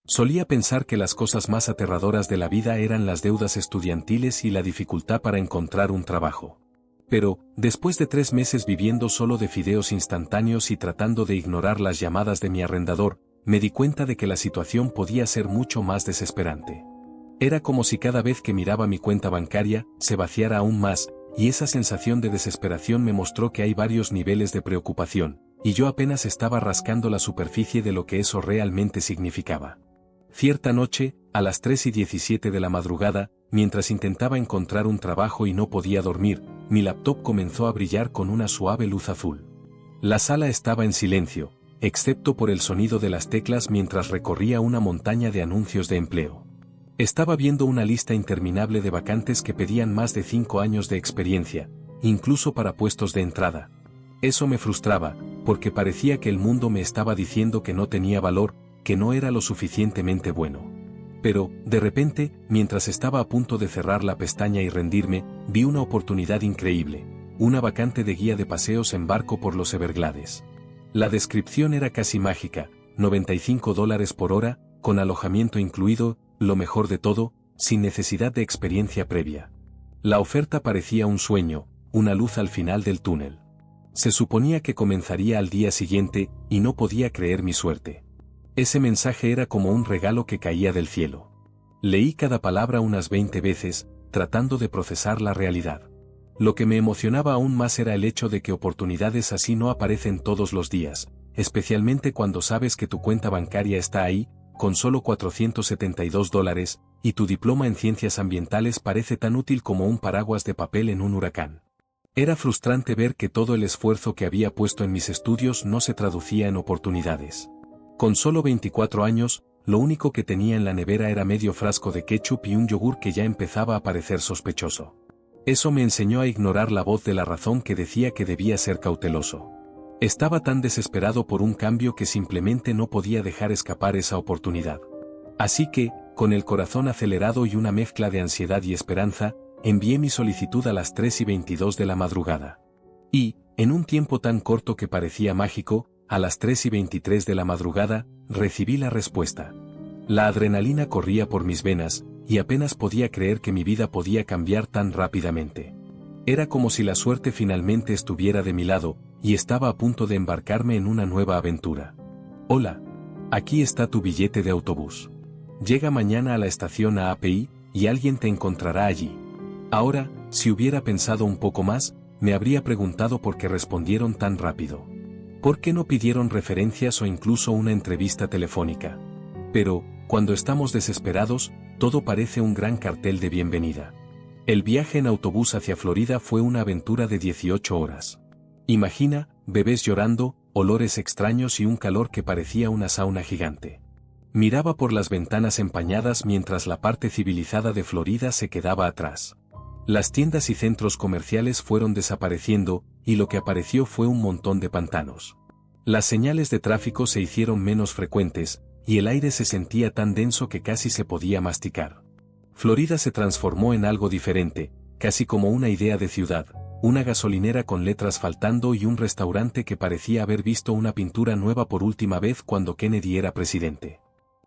Solía pensar que las cosas más aterradoras de la vida eran las deudas estudiantiles y la dificultad para encontrar un trabajo. Pero, después de 3 meses viviendo solo de fideos instantáneos y tratando de ignorar las llamadas de mi arrendador, me di cuenta de que la situación podía ser mucho más desesperante. Era como si cada vez que miraba mi cuenta bancaria, se vaciara aún más, y esa sensación de desesperación me mostró que hay varios niveles de preocupación, y yo apenas estaba rascando la superficie de lo que eso realmente significaba. Cierta noche, a las 3:17 de la madrugada, mientras intentaba encontrar un trabajo y no podía dormir, mi laptop comenzó a brillar con una suave luz azul. La sala estaba en silencio, excepto por el sonido de las teclas mientras recorría una montaña de anuncios de empleo. Estaba viendo una lista interminable de vacantes que pedían más de 5 años de experiencia, incluso para puestos de entrada. Eso me frustraba, porque parecía que el mundo me estaba diciendo que no tenía valor, que no era lo suficientemente bueno. Pero, de repente, mientras estaba a punto de cerrar la pestaña y rendirme, vi una oportunidad increíble, una vacante de guía de paseos en barco por los Everglades. La descripción era casi mágica, $95 por hora, con alojamiento incluido, lo mejor de todo, sin necesidad de experiencia previa. La oferta parecía un sueño, una luz al final del túnel. Se suponía que comenzaría al día siguiente, y no podía creer mi suerte. Ese mensaje era como un regalo que caía del cielo. Leí cada palabra unas 20 veces, tratando de procesar la realidad. Lo que me emocionaba aún más era el hecho de que oportunidades así no aparecen todos los días, especialmente cuando sabes que tu cuenta bancaria está ahí, con solo $472, y tu diploma en ciencias ambientales parece tan útil como un paraguas de papel en un huracán. Era frustrante ver que todo el esfuerzo que había puesto en mis estudios no se traducía en oportunidades. Con solo 24 años, lo único que tenía en la nevera era medio frasco de ketchup y un yogur que ya empezaba a parecer sospechoso. Eso me enseñó a ignorar la voz de la razón que decía que debía ser cauteloso. Estaba tan desesperado por un cambio que simplemente no podía dejar escapar esa oportunidad. Así que, con el corazón acelerado y una mezcla de ansiedad y esperanza, envié mi solicitud a las 3:22 de la madrugada. Y, en un tiempo tan corto que parecía mágico, a las 3:23 de la madrugada, recibí la respuesta. La adrenalina corría por mis venas, y apenas podía creer que mi vida podía cambiar tan rápidamente. Era como si la suerte finalmente estuviera de mi lado, y estaba a punto de embarcarme en una nueva aventura. Hola. Aquí está tu billete de autobús. Llega mañana a la estación API, y alguien te encontrará allí. Ahora, si hubiera pensado un poco más, me habría preguntado por qué respondieron tan rápido. ¿Por qué no pidieron referencias o incluso una entrevista telefónica? Pero, cuando estamos desesperados, todo parece un gran cartel de bienvenida. El viaje en autobús hacia Florida fue una aventura de 18 horas. Imagina, bebés llorando, olores extraños y un calor que parecía una sauna gigante. Miraba por las ventanas empañadas mientras la parte civilizada de Florida se quedaba atrás. Las tiendas y centros comerciales fueron desapareciendo, y lo que apareció fue un montón de pantanos. Las señales de tráfico se hicieron menos frecuentes, y el aire se sentía tan denso que casi se podía masticar. Florida se transformó en algo diferente, casi como una idea de ciudad, una gasolinera con letras faltando y un restaurante que parecía haber visto una pintura nueva por última vez cuando Kennedy era presidente.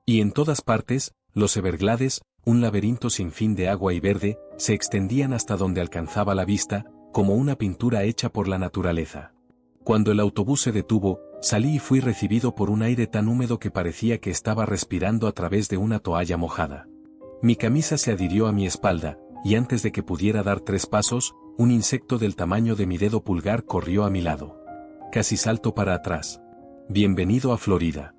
Y en todas partes, los Everglades, un laberinto sin fin de agua y verde, se extendían hasta donde alcanzaba la vista, como una pintura hecha por la naturaleza. Cuando el autobús se detuvo, salí y fui recibido por un aire tan húmedo que parecía que estaba respirando a través de una toalla mojada. Mi camisa se adhirió a mi espalda, y antes de que pudiera dar 3 pasos, un insecto del tamaño de mi dedo pulgar corrió a mi lado. Casi salto para atrás. Bienvenido a Florida.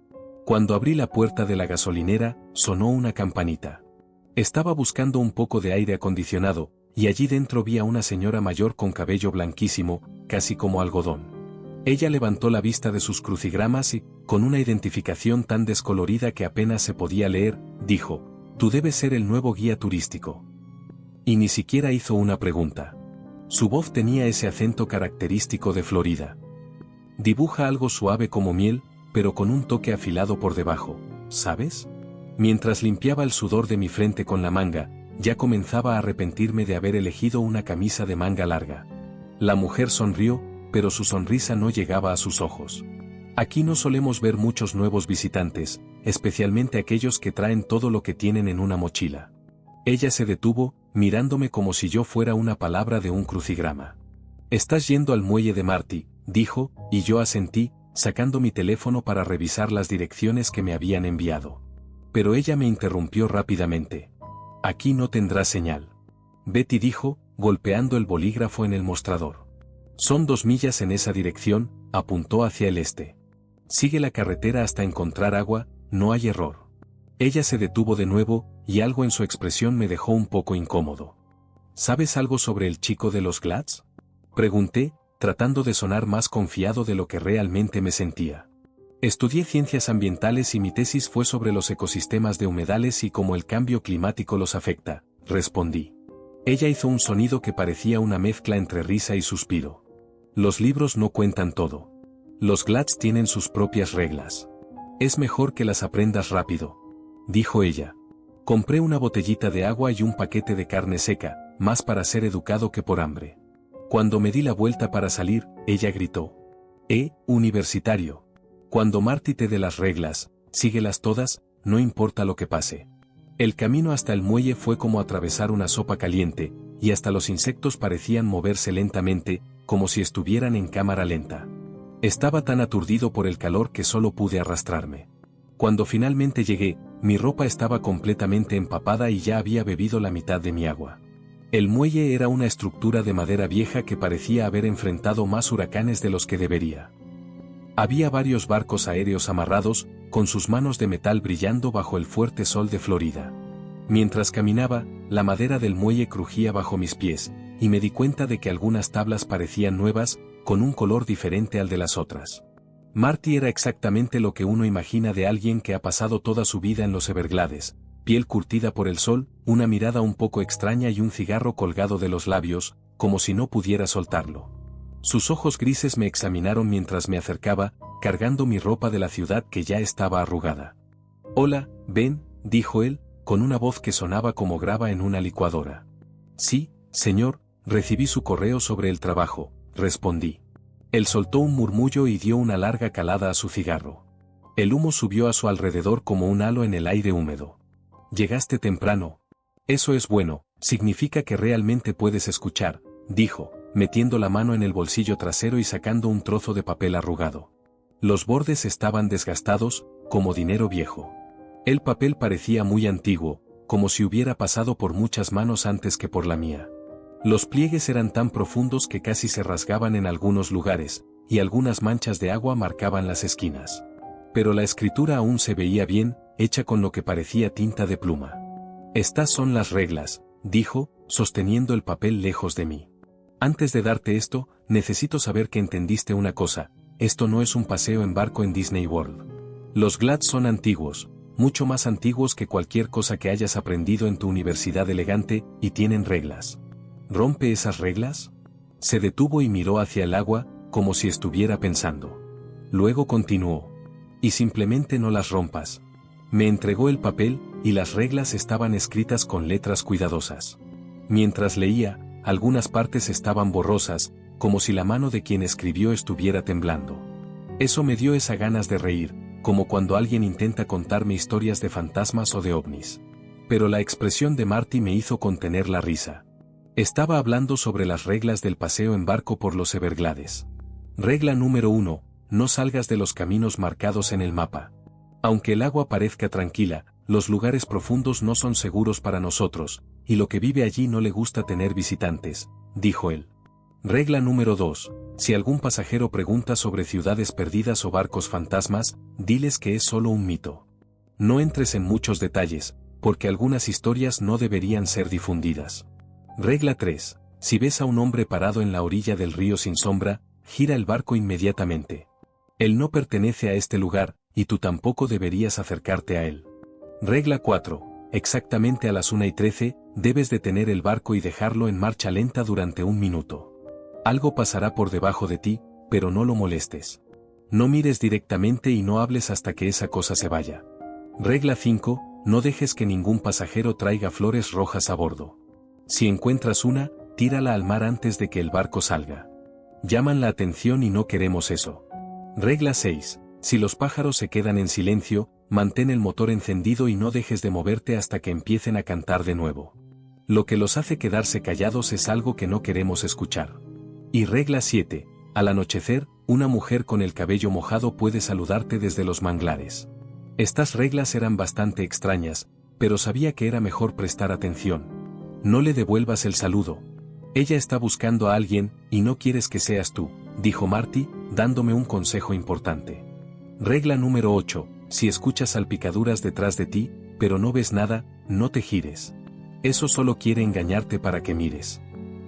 Cuando abrí la puerta de la gasolinera, sonó una campanita. Estaba buscando un poco de aire acondicionado, y allí dentro vi a una señora mayor con cabello blanquísimo, casi como algodón. Ella levantó la vista de sus crucigramas y, con una identificación tan descolorida que apenas se podía leer, dijo: «Tú debes ser el nuevo guía turístico». Y ni siquiera hizo una pregunta. Su voz tenía ese acento característico de Florida. Dibuja algo suave como miel, pero con un toque afilado por debajo, ¿sabes? Mientras limpiaba el sudor de mi frente con la manga, ya comenzaba a arrepentirme de haber elegido una camisa de manga larga. La mujer sonrió, pero su sonrisa no llegaba a sus ojos. Aquí no solemos ver muchos nuevos visitantes, especialmente aquellos que traen todo lo que tienen en una mochila. Ella se detuvo, mirándome como si yo fuera una palabra de un crucigrama. «Estás yendo al muelle de Marty», dijo, y yo asentí, sacando mi teléfono para revisar las direcciones que me habían enviado. Pero ella me interrumpió rápidamente. «Aquí no tendrás señal», Betty dijo, golpeando el bolígrafo en el mostrador. «Son 2 millas en esa dirección», apuntó hacia el este. «Sigue la carretera hasta encontrar agua, no hay error». Ella se detuvo de nuevo, y algo en su expresión me dejó un poco incómodo. «¿Sabes algo sobre el chico de los Glads?», pregunté, tratando de sonar más confiado de lo que realmente me sentía. «Estudié ciencias ambientales y mi tesis fue sobre los ecosistemas de humedales y cómo el cambio climático los afecta», respondí. Ella hizo un sonido que parecía una mezcla entre risa y suspiro. «Los libros no cuentan todo. Los Glads tienen sus propias reglas. Es mejor que las aprendas rápido», dijo ella. Compré una botellita de agua y un paquete de carne seca, más para ser educado que por hambre. Cuando me di la vuelta para salir, ella gritó. Universitario. Cuando Marty te dé las reglas, síguelas todas, no importa lo que pase». El camino hasta el muelle fue como atravesar una sopa caliente, y hasta los insectos parecían moverse lentamente, como si estuvieran en cámara lenta. Estaba tan aturdido por el calor que solo pude arrastrarme. Cuando finalmente llegué, mi ropa estaba completamente empapada y ya había bebido la mitad de mi agua. El muelle era una estructura de madera vieja que parecía haber enfrentado más huracanes de los que debería. Había varios barcos aéreos amarrados, con sus manos de metal brillando bajo el fuerte sol de Florida. Mientras caminaba, la madera del muelle crujía bajo mis pies, y me di cuenta de que algunas tablas parecían nuevas, con un color diferente al de las otras. Marty era exactamente lo que uno imagina de alguien que ha pasado toda su vida en los Everglades: piel curtida por el sol, una mirada un poco extraña y un cigarro colgado de los labios, como si no pudiera soltarlo. Sus ojos grises me examinaron mientras me acercaba, cargando mi ropa de la ciudad que ya estaba arrugada. «Hola, Ben», dijo él, con una voz que sonaba como grava en una licuadora. «Sí, señor, recibí su correo sobre el trabajo», respondí. Él soltó un murmullo y dio una larga calada a su cigarro. El humo subió a su alrededor como un halo en el aire húmedo. «Llegaste temprano. Eso es bueno, significa que realmente puedes escuchar», dijo, metiendo la mano en el bolsillo trasero y sacando un trozo de papel arrugado. Los bordes estaban desgastados, como dinero viejo. El papel parecía muy antiguo, como si hubiera pasado por muchas manos antes que por la mía. Los pliegues eran tan profundos que casi se rasgaban en algunos lugares, y algunas manchas de agua marcaban las esquinas. Pero la escritura aún se veía bien, hecha con lo que parecía tinta de pluma. «Estas son las reglas», dijo, sosteniendo el papel lejos de mí. «Antes de darte esto, necesito saber que entendiste una cosa: esto no es un paseo en barco en Disney World. Los Glads son antiguos, mucho más antiguos que cualquier cosa que hayas aprendido en tu universidad elegante, y tienen reglas. ¿Rompe esas reglas?». Se detuvo y miró hacia el agua, como si estuviera pensando. Luego continuó. «Y simplemente no las rompas». Me entregó el papel, y las reglas estaban escritas con letras cuidadosas. Mientras leía, algunas partes estaban borrosas, como si la mano de quien escribió estuviera temblando. Eso me dio esas ganas de reír, como cuando alguien intenta contarme historias de fantasmas o de ovnis. Pero la expresión de Marty me hizo contener la risa. Estaba hablando sobre las reglas del paseo en barco por los Everglades. Regla número 1: no salgas de los caminos marcados en el mapa. Aunque el agua parezca tranquila, los lugares profundos no son seguros para nosotros, y lo que vive allí no le gusta tener visitantes, dijo él. Regla número 2: si algún pasajero pregunta sobre ciudades perdidas o barcos fantasmas, diles que es solo un mito. No entres en muchos detalles, porque algunas historias no deberían ser difundidas. Regla 3: si ves a un hombre parado en la orilla del río sin sombra, gira el barco inmediatamente. Él no pertenece a este lugar, y tú tampoco deberías acercarte a él. Regla 4: exactamente a las 1:13, debes detener el barco y dejarlo en marcha lenta durante 1 minuto. Algo pasará por debajo de ti, pero no lo molestes. No mires directamente y no hables hasta que esa cosa se vaya. Regla 5: no dejes que ningún pasajero traiga flores rojas a bordo. Si encuentras una, tírala al mar antes de que el barco salga. Llaman la atención y no queremos eso. Regla 6: Si los pájaros se quedan en silencio, mantén el motor encendido y no dejes de moverte hasta que empiecen a cantar de nuevo. Lo que los hace quedarse callados es algo que no queremos escuchar. Y regla 7. Al anochecer, una mujer con el cabello mojado puede saludarte desde los manglares. Estas reglas eran bastante extrañas, pero sabía que era mejor prestar atención. No le devuelvas el saludo. Ella está buscando a alguien, y no quieres que seas tú, dijo Marty, dándome un consejo importante. Regla número 8. Si escuchas salpicaduras detrás de ti, pero no ves nada, no te gires. Eso solo quiere engañarte para que mires.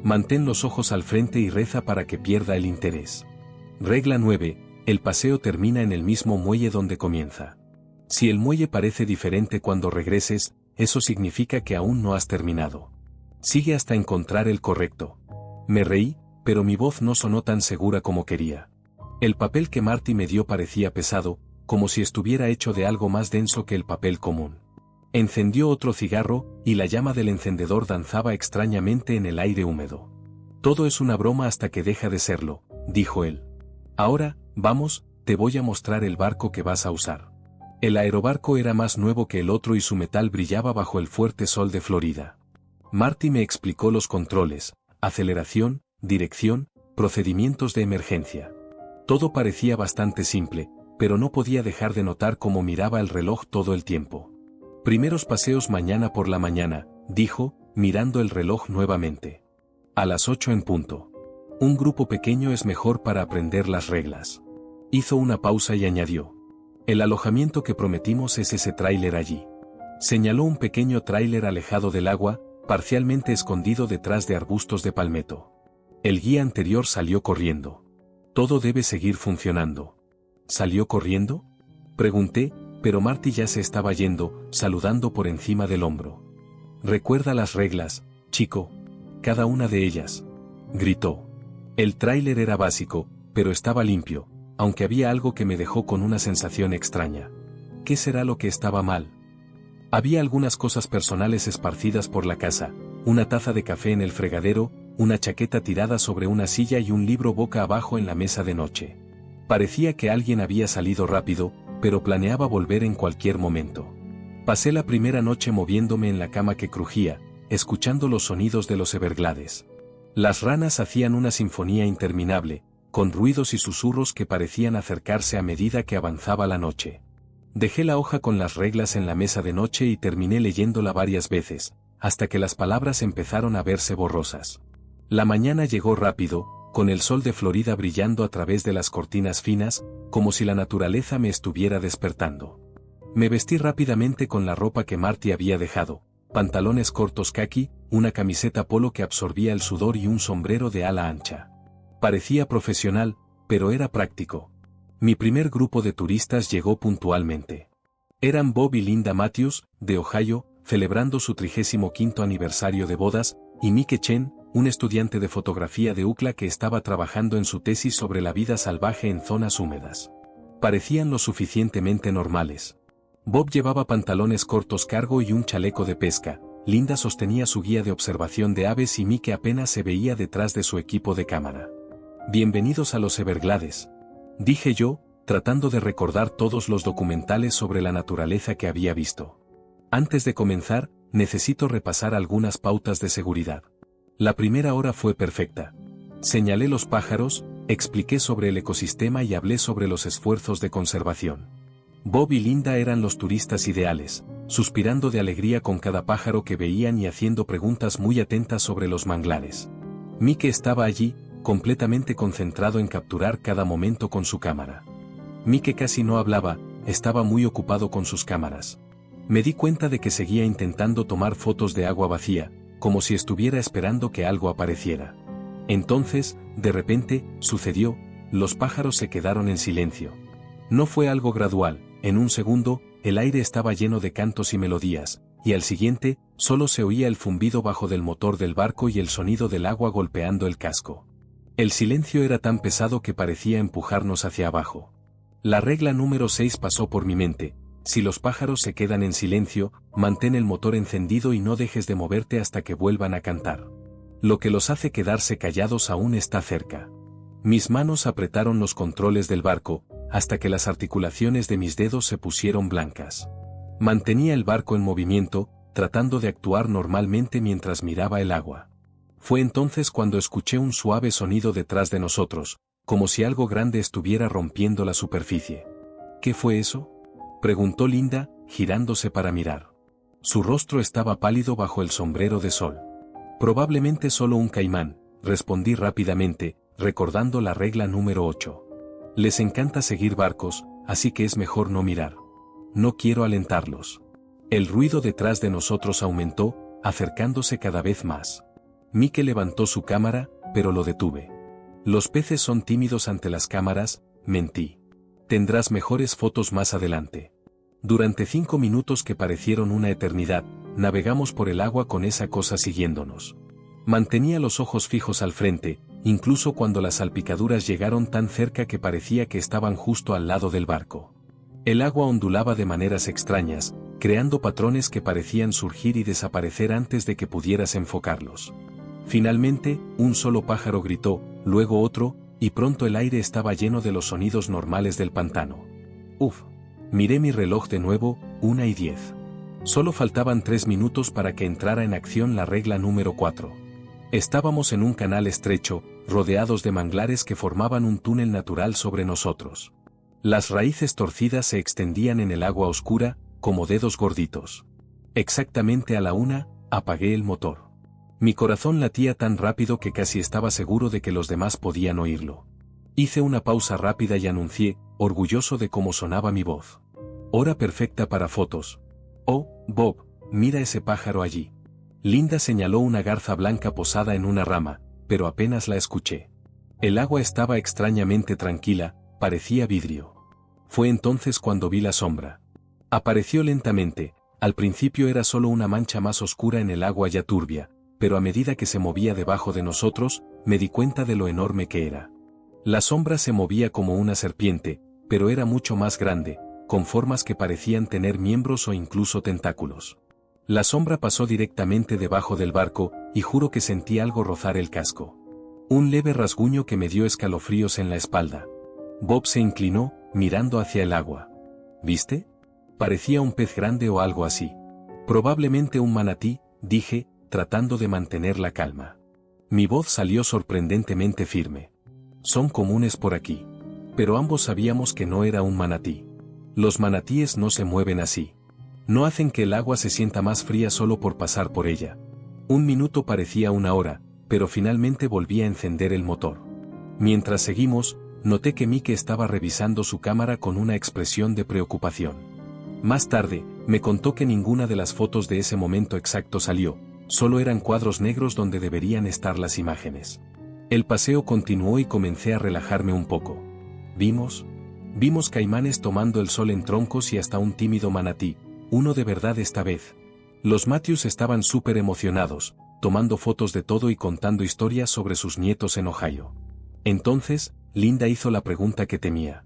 Mantén los ojos al frente y reza para que pierda el interés. Regla 9. El paseo termina en el mismo muelle donde comienza. Si el muelle parece diferente cuando regreses, eso significa que aún no has terminado. Sigue hasta encontrar el correcto. Me reí, pero mi voz no sonó tan segura como quería. El papel que Marty me dio parecía pesado, como si estuviera hecho de algo más denso que el papel común. Encendió otro cigarro, y la llama del encendedor danzaba extrañamente en el aire húmedo. Todo es una broma hasta que deja de serlo, dijo él. Ahora, vamos, te voy a mostrar el barco que vas a usar. El aerobarco era más nuevo que el otro y su metal brillaba bajo el fuerte sol de Florida. Marty me explicó los controles, aceleración, dirección, procedimientos de emergencia. Todo parecía bastante simple, pero no podía dejar de notar cómo miraba el reloj todo el tiempo. Primeros paseos mañana por la mañana, dijo, mirando el reloj nuevamente. A las 8 en punto. Un grupo pequeño es mejor para aprender las reglas. Hizo una pausa y añadió. El alojamiento que prometimos es ese tráiler allí. Señaló un pequeño tráiler alejado del agua, parcialmente escondido detrás de arbustos de palmetto. El guía anterior salió corriendo. Todo debe seguir funcionando. ¿Salió corriendo? Pregunté, pero Marty ya se estaba yendo, saludando por encima del hombro. Recuerda las reglas, chico. Cada una de ellas. Gritó. El tráiler era básico, pero estaba limpio, aunque había algo que me dejó con una sensación extraña. ¿Qué será lo que estaba mal? Había algunas cosas personales esparcidas por la casa, una taza de café en el fregadero, una chaqueta tirada sobre una silla y un libro boca abajo en la mesa de noche. Parecía que alguien había salido rápido, pero planeaba volver en cualquier momento. Pasé la primera noche moviéndome en la cama que crujía, escuchando los sonidos de los Everglades. Las ranas hacían una sinfonía interminable, con ruidos y susurros que parecían acercarse a medida que avanzaba la noche. Dejé la hoja con las reglas en la mesa de noche y terminé leyéndola varias veces, hasta que las palabras empezaron a verse borrosas. La mañana llegó rápido, con el sol de Florida brillando a través de las cortinas finas, como si la naturaleza me estuviera despertando. Me vestí rápidamente con la ropa que Marty había dejado, pantalones cortos caqui, una camiseta polo que absorbía el sudor y un sombrero de ala ancha. Parecía profesional, pero era práctico. Mi primer grupo de turistas llegó puntualmente. Eran Bob y Linda Matthews, de Ohio, celebrando su 35º aniversario de bodas, y Mike Chen, un estudiante de fotografía de UCLA que estaba trabajando en su tesis sobre la vida salvaje en zonas húmedas. Parecían lo suficientemente normales. Bob llevaba pantalones cortos cargo y un chaleco de pesca, Linda sostenía su guía de observación de aves y Mike apenas se veía detrás de su equipo de cámara. Bienvenidos a los Everglades, dije yo, tratando de recordar todos los documentales sobre la naturaleza que había visto. Antes de comenzar, necesito repasar algunas pautas de seguridad. La primera hora fue perfecta. Señalé los pájaros, expliqué sobre el ecosistema y hablé sobre los esfuerzos de conservación. Bob y Linda eran los turistas ideales, suspirando de alegría con cada pájaro que veían y haciendo preguntas muy atentas sobre los manglares. Mike estaba allí, completamente concentrado en capturar cada momento con su cámara. Mike casi no hablaba, estaba muy ocupado con sus cámaras. Me di cuenta de que seguía intentando tomar fotos de agua vacía, como si estuviera esperando que algo apareciera. Entonces, de repente, sucedió, los pájaros se quedaron en silencio. No fue algo gradual, en un segundo, el aire estaba lleno de cantos y melodías, y al siguiente, solo se oía el zumbido bajo del motor del barco y el sonido del agua golpeando el casco. El silencio era tan pesado que parecía empujarnos hacia abajo. La regla número 6 pasó por mi mente: si los pájaros se quedan en silencio, mantén el motor encendido y no dejes de moverte hasta que vuelvan a cantar. Lo que los hace quedarse callados aún está cerca. Mis manos apretaron los controles del barco, hasta que las articulaciones de mis dedos se pusieron blancas. Mantenía el barco en movimiento, tratando de actuar normalmente mientras miraba el agua. Fue entonces cuando escuché un suave sonido detrás de nosotros, como si algo grande estuviera rompiendo la superficie. ¿Qué fue eso?, preguntó Linda, girándose para mirar. Su rostro estaba pálido bajo el sombrero de sol. Probablemente solo un caimán, respondí rápidamente, recordando la regla número 8. Les encanta seguir barcos, así que es mejor no mirar. No quiero alentarlos. El ruido detrás de nosotros aumentó, acercándose cada vez más. Mike levantó su cámara, pero lo detuve. Los peces son tímidos ante las cámaras, mentí. Tendrás mejores fotos más adelante. Durante 5 minutos que parecieron una eternidad, navegamos por el agua con esa cosa siguiéndonos. Mantenía los ojos fijos al frente, incluso cuando las salpicaduras llegaron tan cerca que parecía que estaban justo al lado del barco. El agua ondulaba de maneras extrañas, creando patrones que parecían surgir y desaparecer antes de que pudieras enfocarlos. Finalmente, un solo pájaro gritó, luego otro, y pronto el aire estaba lleno de los sonidos normales del pantano. Uf. Miré mi reloj de nuevo, 1:10. Solo faltaban 3 minutos para que entrara en acción la regla número 4. Estábamos en un canal estrecho, rodeados de manglares que formaban un túnel natural sobre nosotros. Las raíces torcidas se extendían en el agua oscura, como dedos gorditos. Exactamente a la 1, apagué el motor. Mi corazón latía tan rápido que casi estaba seguro de que los demás podían oírlo. Hice una pausa rápida y anuncié, orgulloso de cómo sonaba mi voz. Hora perfecta para fotos. Oh, Bob, mira ese pájaro allí. Linda señaló una garza blanca posada en una rama, pero apenas la escuché. El agua estaba extrañamente tranquila, parecía vidrio. Fue entonces cuando vi la sombra. Apareció lentamente, al principio era solo una mancha más oscura en el agua ya turbia, pero a medida que se movía debajo de nosotros, me di cuenta de lo enorme que era. La sombra se movía como una serpiente, pero era mucho más grande, con formas que parecían tener miembros o incluso tentáculos. La sombra pasó directamente debajo del barco, y juro que sentí algo rozar el casco. Un leve rasguño que me dio escalofríos en la espalda. Bob se inclinó, mirando hacia el agua. ¿Viste? Parecía un pez grande o algo así. Probablemente un manatí, dije, tratando de mantener la calma. Mi voz salió sorprendentemente firme. Son comunes por aquí. Pero ambos sabíamos que no era un manatí. Los manatíes no se mueven así. No hacen que el agua se sienta más fría solo por pasar por ella. 1 minuto parecía 1 hora, pero finalmente volví a encender el motor. Mientras seguimos, noté que Mike estaba revisando su cámara con una expresión de preocupación. Más tarde, me contó que ninguna de las fotos de ese momento exacto salió, solo eran cuadros negros donde deberían estar las imágenes. El paseo continuó y comencé a relajarme un poco. Vimos caimanes tomando el sol en troncos y hasta un tímido manatí, uno de verdad esta vez. Los Matthews estaban súper emocionados, tomando fotos de todo y contando historias sobre sus nietos en Ohio. Entonces, Linda hizo la pregunta que temía.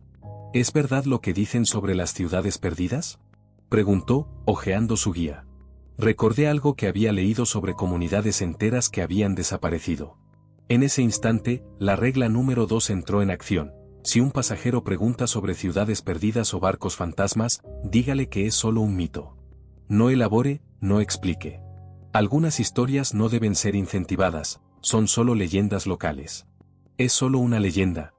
¿Es verdad lo que dicen sobre las ciudades perdidas?, preguntó, hojeando su guía. Recordé algo que había leído sobre comunidades enteras que habían desaparecido. En ese instante, la regla número 2 entró en acción. Si un pasajero pregunta sobre ciudades perdidas o barcos fantasmas, dígale que es solo un mito. No elabore, no explique. Algunas historias no deben ser incentivadas, son solo leyendas locales. Es solo una leyenda.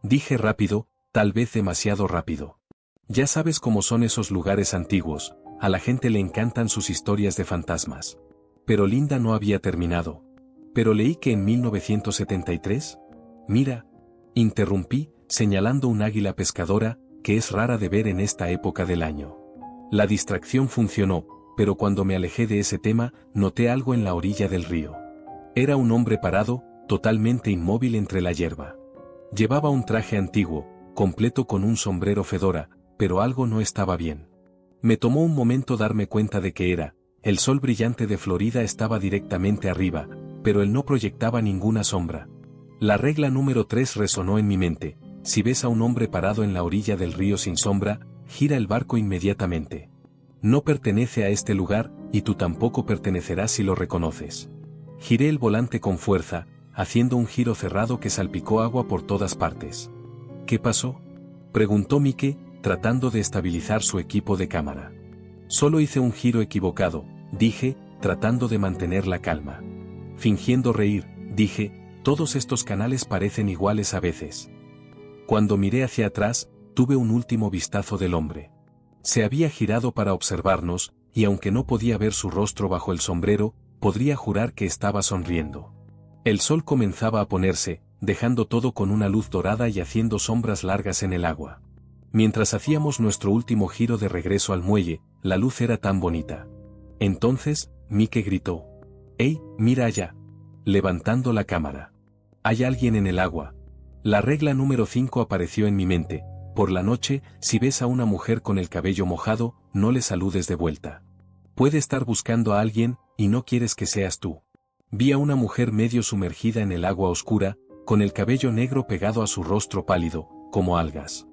Dije rápido, tal vez demasiado rápido. Ya sabes cómo son esos lugares antiguos, a la gente le encantan sus historias de fantasmas. Pero Linda no había terminado. Pero leí que en 1973... Mira, interrumpí, señalando un águila pescadora, que es rara de ver en esta época del año. La distracción funcionó, pero cuando me alejé de ese tema, noté algo en la orilla del río. Era un hombre parado, totalmente inmóvil entre la hierba. Llevaba un traje antiguo, completo con un sombrero fedora, pero algo no estaba bien. Me tomó un momento darme cuenta de que era, el sol brillante de Florida estaba directamente arriba, pero él no proyectaba ninguna sombra. La regla número 3 resonó en mi mente: si ves a un hombre parado en la orilla del río sin sombra, gira el barco inmediatamente. No pertenece a este lugar, y tú tampoco pertenecerás si lo reconoces. Giré el volante con fuerza, haciendo un giro cerrado que salpicó agua por todas partes. ¿Qué pasó?, Preguntó Mike, tratando de estabilizar su equipo de cámara. Solo hice un giro equivocado, dije, tratando de mantener la calma. Fingiendo reír, dije, todos estos canales parecen iguales a veces. Cuando miré hacia atrás, tuve un último vistazo del hombre. Se había girado para observarnos, y aunque no podía ver su rostro bajo el sombrero, podría jurar que estaba sonriendo. El sol comenzaba a ponerse, dejando todo con una luz dorada y haciendo sombras largas en el agua. Mientras hacíamos nuestro último giro de regreso al muelle, la luz era tan bonita. Entonces, Mike gritó. «¡Ey, mira allá!», levantando la cámara. «Hay alguien en el agua». La regla número 5 apareció en mi mente. Por la noche, si ves a una mujer con el cabello mojado, no le saludes de vuelta. Puede estar buscando a alguien, y no quieres que seas tú. Vi a una mujer medio sumergida en el agua oscura, con el cabello negro pegado a su rostro pálido, como algas.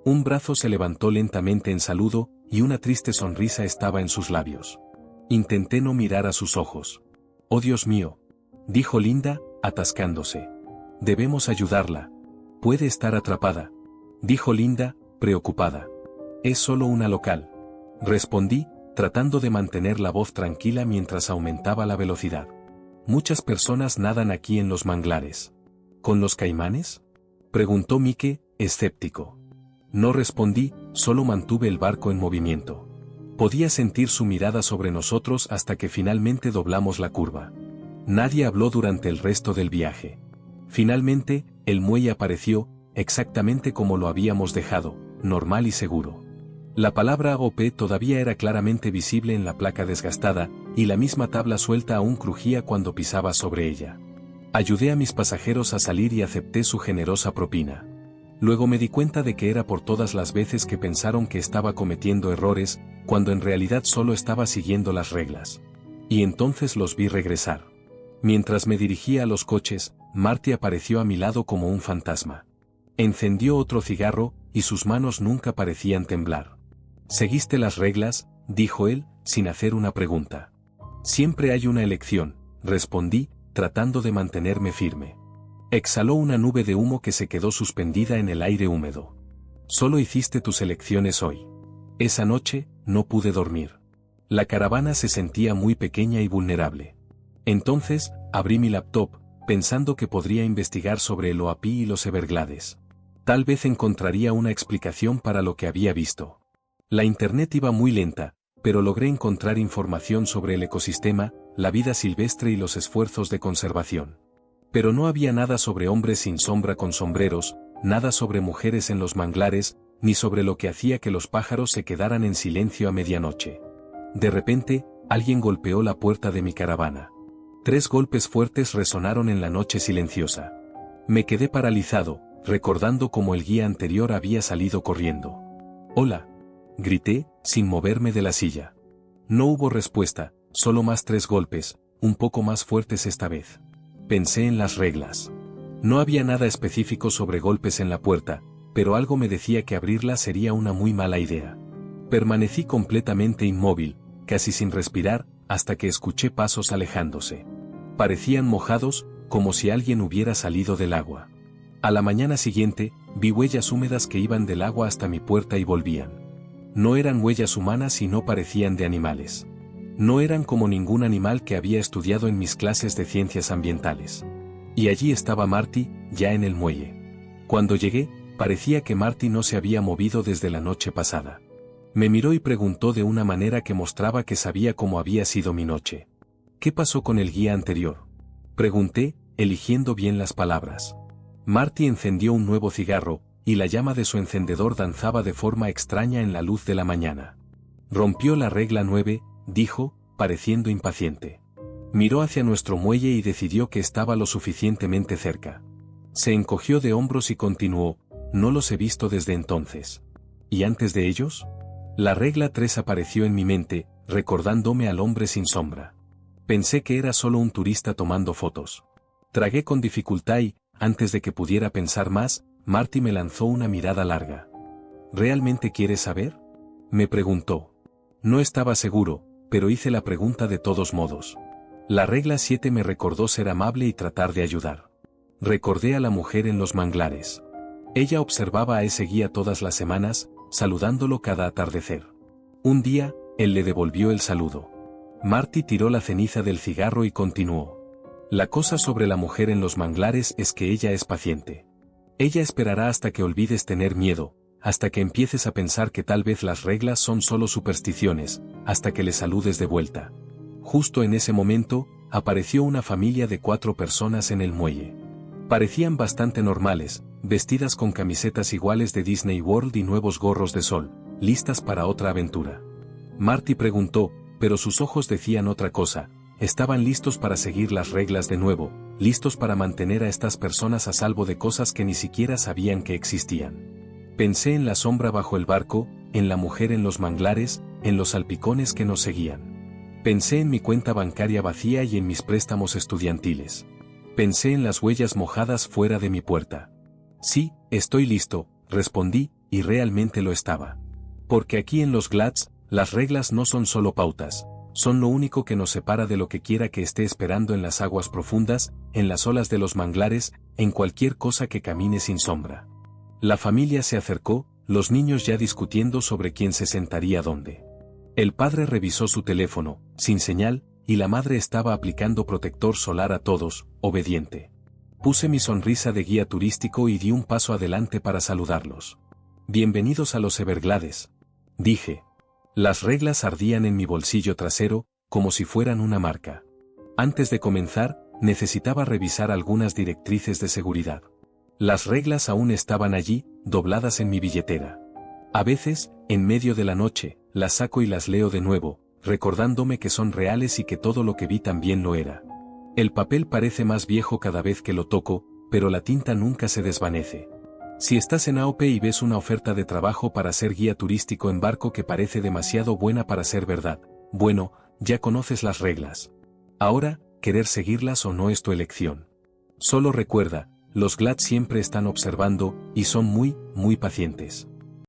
Un brazo se levantó lentamente en saludo, y una triste sonrisa estaba en sus labios. Intenté no mirar a sus ojos. «Oh Dios mío», dijo Linda, atascándose. «Debemos ayudarla. Puede estar atrapada», dijo Linda, preocupada. «Es solo una local», respondí, tratando de mantener la voz tranquila mientras aumentaba la velocidad. «Muchas personas nadan aquí en los manglares». «¿Con los caimanes?», preguntó Mike, escéptico. No respondí, solo mantuve el barco en movimiento. Podía sentir su mirada sobre nosotros hasta que finalmente doblamos la curva. Nadie habló durante el resto del viaje. Finalmente, el muelle apareció, exactamente como lo habíamos dejado, normal y seguro. La palabra OP todavía era claramente visible en la placa desgastada, y la misma tabla suelta aún crujía cuando pisaba sobre ella. Ayudé a mis pasajeros a salir y acepté su generosa propina. Luego me di cuenta de que era por todas las veces que pensaron que estaba cometiendo errores, cuando en realidad solo estaba siguiendo las reglas. Y entonces los vi regresar. Mientras me dirigía a los coches, Marty apareció a mi lado como un fantasma. Encendió otro cigarro, y sus manos nunca parecían temblar. «¿Seguiste las reglas?», dijo él, sin hacer una pregunta. «Siempre hay una elección», respondí, tratando de mantenerme firme. Exhaló una nube de humo que se quedó suspendida en el aire húmedo. «Solo hiciste tus elecciones hoy». Esa noche, no pude dormir. La caravana se sentía muy pequeña y vulnerable. Entonces, abrí mi laptop, pensando que podría investigar sobre el OAPI y los Everglades. Tal vez encontraría una explicación para lo que había visto. La internet iba muy lenta, pero logré encontrar información sobre el ecosistema, la vida silvestre y los esfuerzos de conservación. Pero no había nada sobre hombres sin sombra con sombreros, nada sobre mujeres en los manglares, ni sobre lo que hacía que los pájaros se quedaran en silencio a medianoche. De repente, alguien golpeó la puerta de mi caravana. 3 golpes fuertes resonaron en la noche silenciosa. Me quedé paralizado, recordando cómo el guía anterior había salido corriendo. «Hola», grité, sin moverme de la silla. No hubo respuesta, solo más 3 golpes, un poco más fuertes esta vez. Pensé en las reglas. No había nada específico sobre golpes en la puerta, pero algo me decía que abrirla sería una muy mala idea. Permanecí completamente inmóvil, casi sin respirar, hasta que escuché pasos alejándose. Parecían mojados, como si alguien hubiera salido del agua. A la mañana siguiente, vi huellas húmedas que iban del agua hasta mi puerta y volvían. No eran huellas humanas y no parecían de animales. No eran como ningún animal que había estudiado en mis clases de ciencias ambientales. Y allí estaba Marty, ya en el muelle. Cuando llegué, parecía que Marty no se había movido desde la noche pasada. Me miró y preguntó de una manera que mostraba que sabía cómo había sido mi noche. «¿Qué pasó con el guía anterior?», pregunté, eligiendo bien las palabras. Marty encendió un nuevo cigarro, y la llama de su encendedor danzaba de forma extraña en la luz de la mañana. «Rompió la regla 9», dijo, pareciendo impaciente. Miró hacia nuestro muelle y decidió que estaba lo suficientemente cerca. Se encogió de hombros y continuó, «No los he visto desde entonces». «¿Y antes de ellos?». La regla 3 apareció en mi mente, recordándome al hombre sin sombra. Pensé que era solo un turista tomando fotos. Tragué con dificultad y, antes de que pudiera pensar más, Marty me lanzó una mirada larga. «¿Realmente quieres saber?», me preguntó. No estaba seguro, pero hice la pregunta de todos modos. La regla 7 me recordó ser amable y tratar de ayudar. Recordé a la mujer en los manglares. Ella observaba a ese guía todas las semanas, saludándolo cada atardecer. Un día, él le devolvió el saludo. Marty tiró la ceniza del cigarro y continuó. La cosa sobre la mujer en los manglares es que ella es paciente. Ella esperará hasta que olvides tener miedo, hasta que empieces a pensar que tal vez las reglas son solo supersticiones, hasta que le saludes de vuelta. Justo en ese momento, apareció una familia de 4 personas en el muelle. Parecían bastante normales, vestidas con camisetas iguales de Disney World y nuevos gorros de sol, listas para otra aventura. Marty preguntó, pero sus ojos decían otra cosa. Estaban listos para seguir las reglas de nuevo, listos para mantener a estas personas a salvo de cosas que ni siquiera sabían que existían. Pensé en la sombra bajo el barco, en la mujer en los manglares, en los salpicones que nos seguían. Pensé en mi cuenta bancaria vacía y en mis préstamos estudiantiles. Pensé en las huellas mojadas fuera de mi puerta. Sí, estoy listo, respondí, y realmente lo estaba. Porque aquí en los Glads, las reglas no son solo pautas. Son lo único que nos separa de lo que quiera que esté esperando en las aguas profundas, en las olas de los manglares, en cualquier cosa que camine sin sombra. La familia se acercó, los niños ya discutiendo sobre quién se sentaría dónde. El padre revisó su teléfono, sin señal, y la madre estaba aplicando protector solar a todos, obediente. Puse mi sonrisa de guía turístico y di un paso adelante para saludarlos. Bienvenidos a los Everglades, dije. Las reglas ardían en mi bolsillo trasero, como si fueran una marca. Antes de comenzar, necesitaba revisar algunas directrices de seguridad. Las reglas aún estaban allí, dobladas en mi billetera. A veces, en medio de la noche, las saco y las leo de nuevo, recordándome que son reales y que todo lo que vi también lo era. El papel parece más viejo cada vez que lo toco, pero la tinta nunca se desvanece. Si estás en AOP y ves una oferta de trabajo para ser guía turístico en barco que parece demasiado buena para ser verdad, bueno, ya conoces las reglas. Ahora, querer seguirlas o no es tu elección. Solo recuerda, los Glads siempre están observando, y son muy, muy pacientes.